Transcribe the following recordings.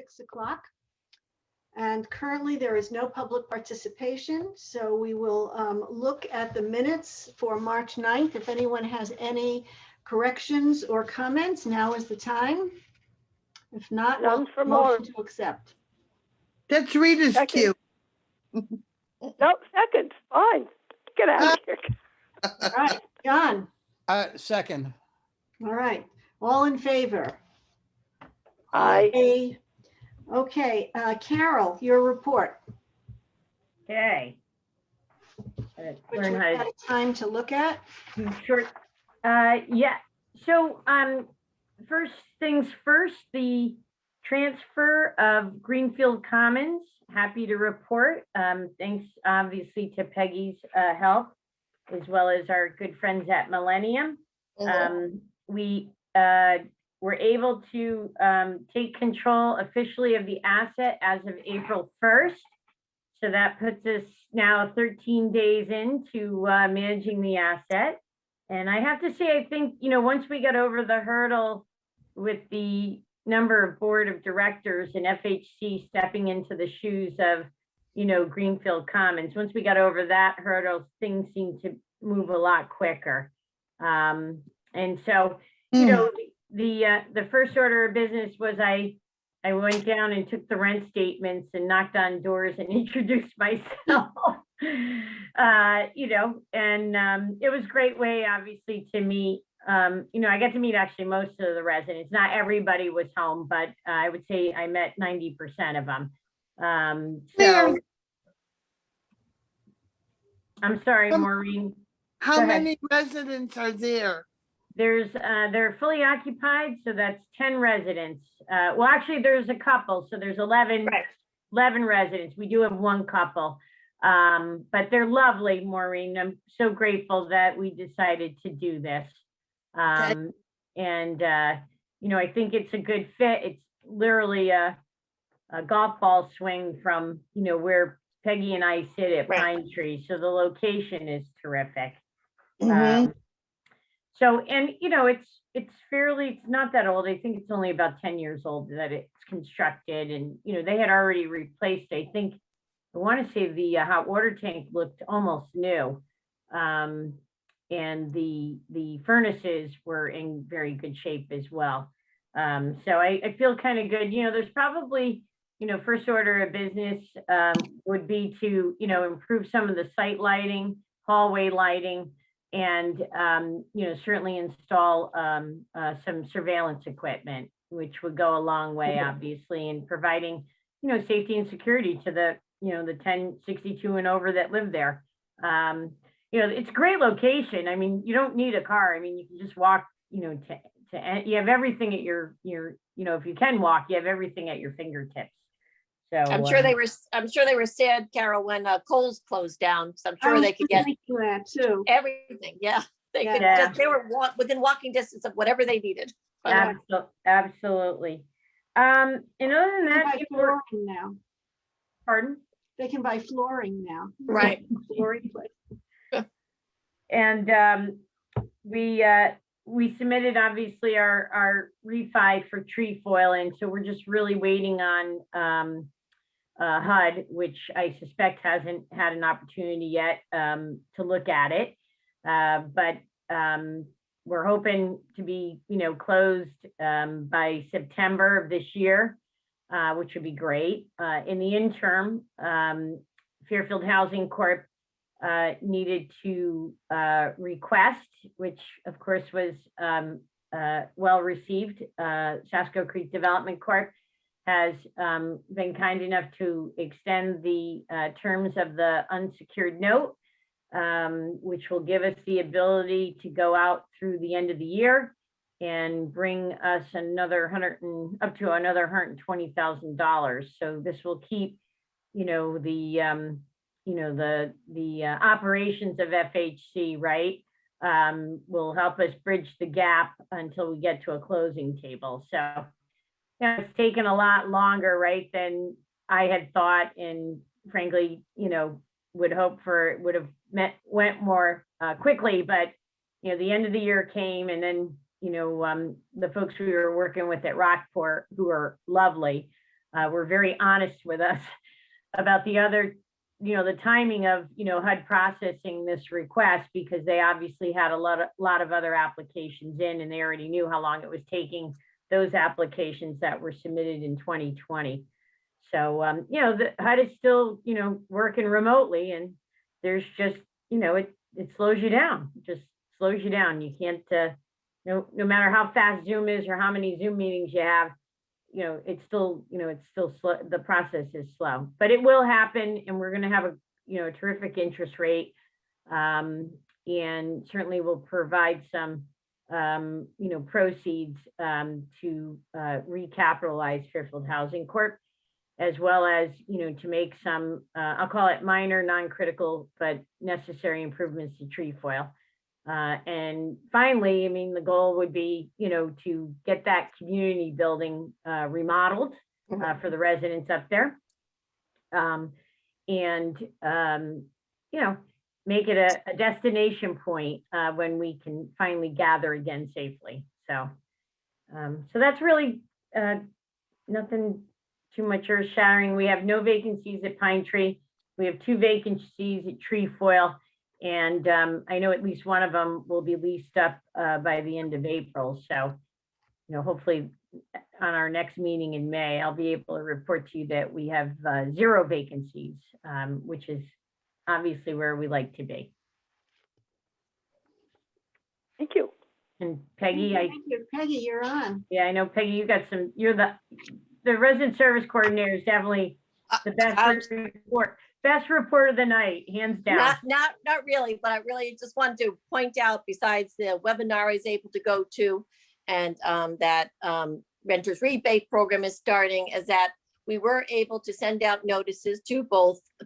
6 o'clock. And currently there is no public participation. So we will look at the minutes for March 9th. If anyone has any corrections or comments, now is the time. If not, None we'll for motion to accept. That's Rita's Second. cue. Nope, second, fine. Get out of here. All right, John. Second. All right, all in favor? Aye. Okay, Carol, your report. Okay. Which Learn we've how got time to look at. to short. Yeah. So first things first, the transfer of Greenfield Commons. Happy to report. Thanks obviously to Peggy's help, as well as our good friends at Millennium. We were able to take control officially of the asset as of April 1st. So that puts us now 13 days into managing the asset. And I have to say, I think, once we got over the hurdle with the number of board of directors and FHC stepping into the shoes of, Greenfield Commons, once we got over that hurdle, things seem to move a lot quicker. And so, the first order of business was I went down and took the rent statements and knocked on doors and introduced myself. And it was a great way, obviously, to meet. I got to meet actually most of the residents. Not everybody was home, but I would say I met 90% of them. So I'm sorry, Maureen. How Go ahead. many residents are there? They're fully occupied, so that's 10 residents. Well, actually, there's a couple, so there's 11 residents. We do have one couple, but they're lovely, Maureen. I'm so grateful that we decided to do this. And I think it's a good fit. It's literally a golf ball swing from, where Peggy and I sit at Pine Tree. So the location is terrific. It's not that old. I think it's only about 10 years old that it's constructed, and they had already replaced, I want to say the hot water tank looked almost new, and the furnaces were in very good shape as well. So I feel kind of good. There's probably, first order of business would be to improve some of the site lighting, hallway lighting, and certainly install some surveillance equipment, which would go a long way, obviously, in providing safety and security to the the 1062 and over that live there. It's a great location. I mean, you don't need a car. I mean, you can just walk. You have everything at your if you can walk, you have everything at your fingertips. So I'm sure they were sad, Carol, when Kohl's closed down. So I'm sure they could get that too. everything. Yeah, they were within walking distance of whatever they needed. Absolutely. And other than that, flooring now. Pardon? They can buy flooring now. Right. Flooring place. And we submitted obviously our refi for trefoil, and so we're just really waiting on HUD, which I suspect hasn't had an opportunity yet to look at it, but we're hoping to be closed by September of this year, which would be great. In the interim, Fairfield Housing Corp needed to request, which of course was well received. Shasco Creek Development Corp has been kind enough to extend the terms of the unsecured note, which will give us the ability to go out through the end of the year and bring us another up to another $120,000. So this will keep, the operations of FHC, right, will help us bridge the gap until we get to a closing table. So it's taken a lot longer, right, than I had thought, and frankly, would hope for it would have went more quickly, but the end of the year came, and then the folks we were working with at Rockport, who are lovely, were very honest with us about the other, the timing of, HUD processing this request, because they obviously had a lot of other applications in, and they already knew how long it was taking those applications that were submitted in 2020. So, the HUD is still, working remotely, and there's just, it slows you down, it just slows you down. You can't, no matter how fast Zoom is or how many Zoom meetings you have, it's still slow. The process is slow, but it will happen, and we're going to have a terrific interest rate, and certainly will provide some proceeds to recapitalize Fairfield Housing Corp, as well as to make some I'll call it minor, non-critical but necessary improvements to trefoil. And finally, I mean, the goal would be, to get that community building remodeled for the residents up there. And, make it a destination point when we can finally gather again safely. So, so that's really nothing too much earth shattering. We have no vacancies at Pine Tree. We have 2 vacancies at Trefoil. And I know at least one of them will be leased up by the end of April. So, hopefully on our next meeting in May, I'll be able to report to you that we have 0 vacancies, which is obviously where we like to be. Thank you. And Peggy, Thank you. Peggy, you're on. yeah, I know Peggy, you got some, you're the resident service coordinator is definitely the best report of the night, hands down. Not really, but I really just wanted to point out, besides the webinar I was able to go to, and that renters rebate program is starting, is that we were able to send out notices to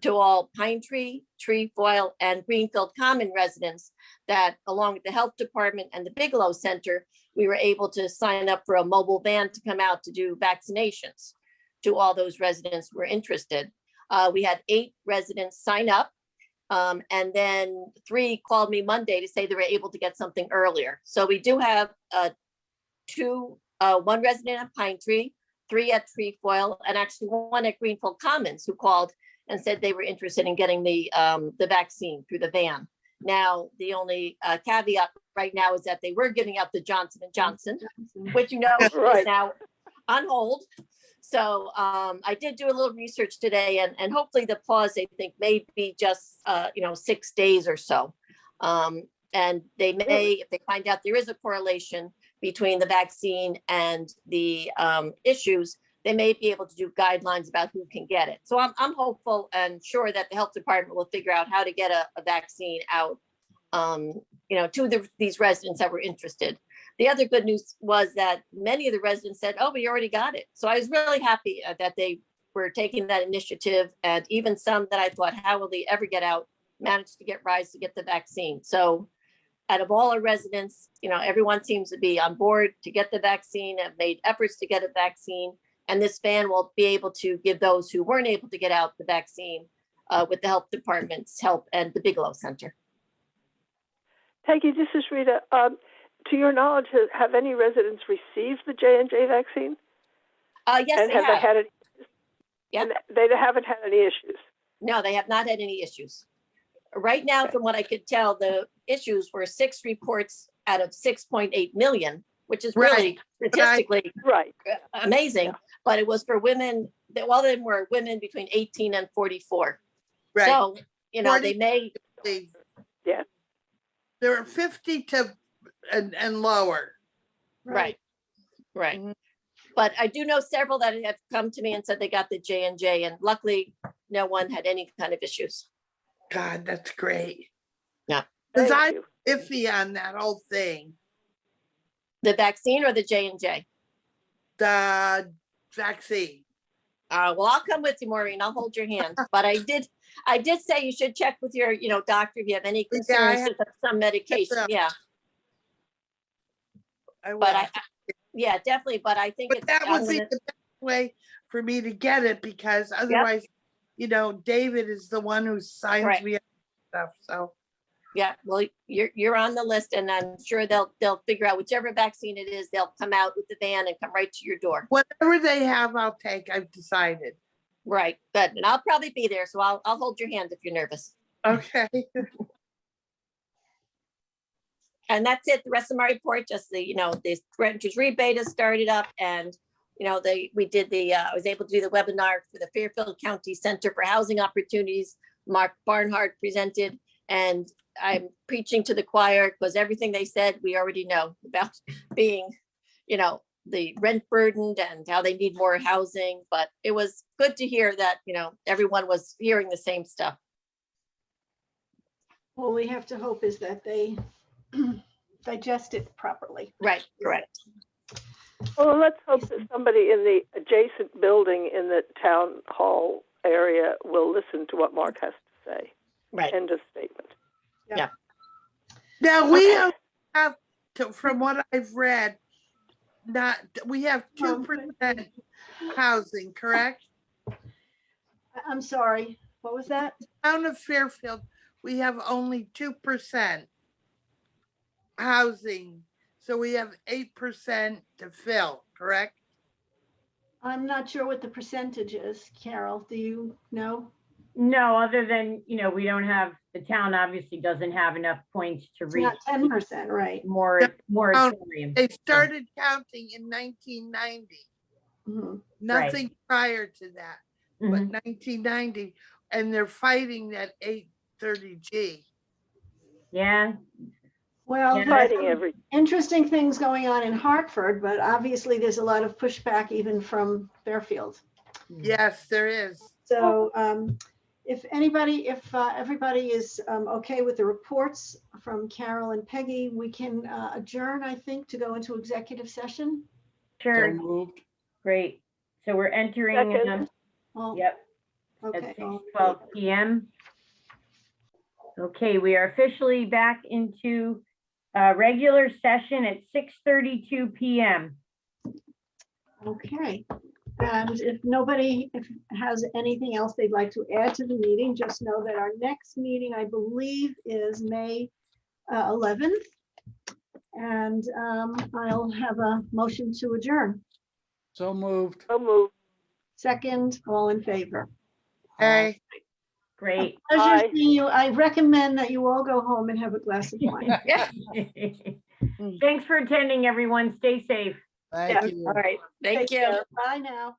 all Pine Tree, Trefoil, and Greenfield Common residents that, along with the health department and the Bigelow Center, we were able to sign up for a mobile van to come out to do vaccinations to all those residents who were interested. We had 8 residents sign up, and then 3 called me Monday to say they were able to get something earlier. So we do have 1 resident at Pine Tree, 3 at Trefoil, and actually 1 at Greenfield Commons who called and said they were interested in getting the vaccine through the van. Now, the only caveat right now is that they were giving out the Johnson & Johnson, which Right. is now on hold. So I did do a little research today, and hopefully the pause, they think, may be just 6 days or so. And they may, if they find out there is a correlation between the vaccine and the issues, they may be able to do guidelines about who can get it. So I'm hopeful and sure that the health department will figure out how to get a vaccine out, to these residents that were interested. The other good news was that many of the residents said, "Oh, we already got it." So I was really happy that they were taking that initiative, and even some that I thought, how will they ever get out, managed to get rides to get the vaccine. So out of all our residents, everyone seems to be on board to get the vaccine, have made efforts to get a vaccine. And this van will be able to give those who weren't able to get out the vaccine with the health department's help and the Bigelow Center. Peggy, this is Rita. To your knowledge, have any residents received the J&J vaccine? Yes, And they have they have. had it? Yeah. And they haven't had any issues. No, they have not had any issues. Right now, Okay. from what I could tell, the issues were 6 reports out of 6.8 million, which is really statistically Right. amazing. Yeah. But it was for women, all of them were women between 18 and 44. Right. So, 40 they may, Yeah. There are 50 to and lower. right. But I do know several that have come to me and said they got the J&J, and luckily no one had any kind of issues. God, that's great. Yeah. Because Thank I'm you. iffy on that whole thing. The vaccine or the J&J? The vaccine. Well, I'll come with you, Maureen. I'll hold your hand. But I did say you should check with your, doctor if you have any Yeah, I concerns with some medication. up. Yeah, I will. but yeah, definitely. But I think But it's, that I'm would be gonna- the best way for me to get it, because otherwise, David is the one who signs Right. me up and stuff. So Yeah, well, you're on the list, and I'm sure they'll figure out whichever vaccine it is, they'll come out with the van and come right to your door. Whatever they have, I'll take. I've decided. Right, good. And I'll probably be there, so I'll hold your hand if you're nervous. Okay. And that's it. The rest of my report, just the renters rebate has started up, and I was able to do the webinar for the Fairfield County Center for Housing Opportunities. Mark Barnhart presented, and I'm preaching to the choir because everything they said, we already know about being, the rent burdened and how they need more housing. But it was good to hear that, everyone was hearing the same stuff. All we have to hope is that they digest it properly. Right, correct. Well, let's hope that somebody in the adjacent building in the town hall area will listen to what Mark has to say. Right. End of statement. Now we Okay. have to, from what I've read, we have 2% housing, correct? I'm sorry, what was that? Town of Fairfield, we have only 2% housing. So we have 8% to fill, correct? I'm not sure what the percentage is. Carol, do you know? No, other than, we don't have, the town obviously doesn't have enough points to It's reach not 10%, right? moratorium. They started counting in 1990, Mhm. nothing prior to that, but Mhm. 1990, and they're fighting that 830G. Yeah, Well, Yeah. there's Fighting some every, interesting things going on in Hartford, but obviously there's a lot of pushback even from Fairfield. Yes, there is. So if everybody is okay with the reports from Carol and Peggy, we can adjourn, I think, to go into executive session. sure, moved. great. So we're entering, Second. Well, yep, okay. at 6:12 PM. Okay, we are officially back into regular session at 6:32 PM. Okay. And if nobody has anything else they'd like to add to the meeting, just know that our next meeting, I believe, is May 11th. And I'll have a motion to adjourn. So moved. so moved. Second, all in favor. Hey, Great. Pleasure Aye. seeing you. I recommend that you all go home and have a glass of wine. Thanks for attending, everyone. Stay safe. Yeah. Thank you. All right, thank Take you. care. Bye now.